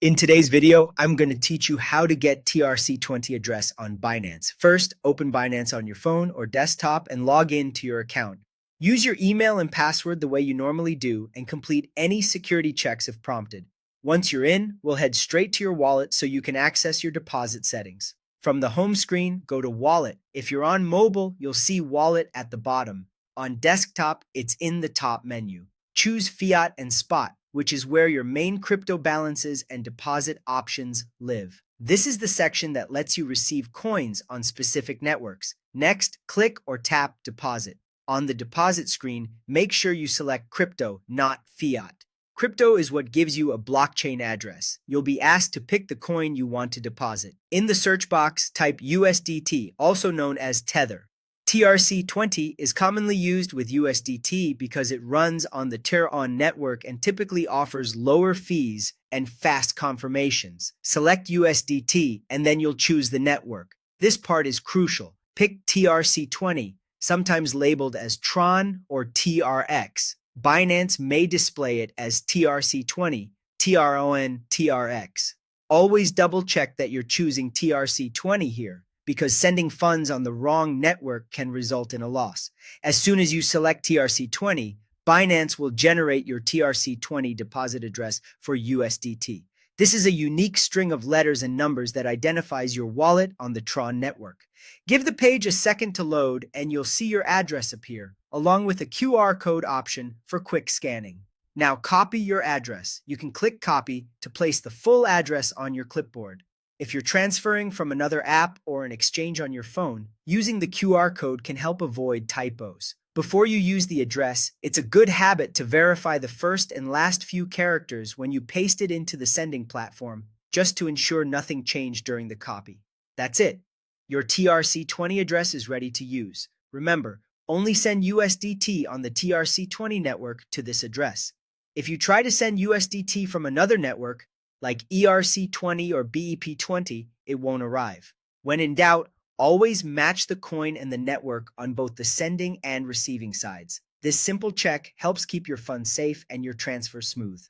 In today's video, I'm going to teach you how to get TRC20 address on Binance. First, open Binance on your phone or desktop and log in to your account. Use your email and password the way you normally do and complete any security checks if prompted. Once you're in, we'll head straight to your wallet so you can access your deposit settings. From the home screen, go to Wallet. If you're on mobile, you'll see Wallet at the bottom. On desktop, it's in the top menu. Choose Fiat and Spot, which is where your main crypto balances and deposit options live. This is the section that lets you receive coins on specific networks. Next, click or tap Deposit. On the deposit screen, make sure you select crypto, not fiat. Crypto is what gives you a blockchain address. You'll be asked to pick the coin you want to deposit. In the search box, type USDT, also known as Tether. TRC20 is commonly used with USDT because it runs on the TRON network and typically offers lower fees and fast confirmations. Select USDT and then you'll choose the network. This part is crucial. Pick TRC20, sometimes labeled as TRON or TRX. Binance may display it as TRC20, TRON, TRX. Always double check that you're choosing TRC20 here, because sending funds on the wrong network can result in a loss. As soon as you select TRC20, Binance will generate your TRC20 deposit address for USDT. This is a unique string of letters and numbers that identifies your wallet on the TRON network. Give the page a second to load and you'll see your address appear, along with a QR code option for quick scanning. Now copy your address. You can click Copy to place the full address on your clipboard. If you're transferring from another app or an exchange on your phone, using the QR code can help avoid typos. Before you use the address, it's a good habit to verify the first and last few characters when you paste it into the sending platform, just to ensure nothing changed during the copy. That's it. Your TRC20 address is ready to use. Remember, only send USDT on the TRC20 network to this address. If you try to send USDT from another network, like ERC20 or BEP20, it won't arrive. When in doubt, always match the coin and the network on both the sending and receiving sides. This simple check helps keep your funds safe and your transfer smooth.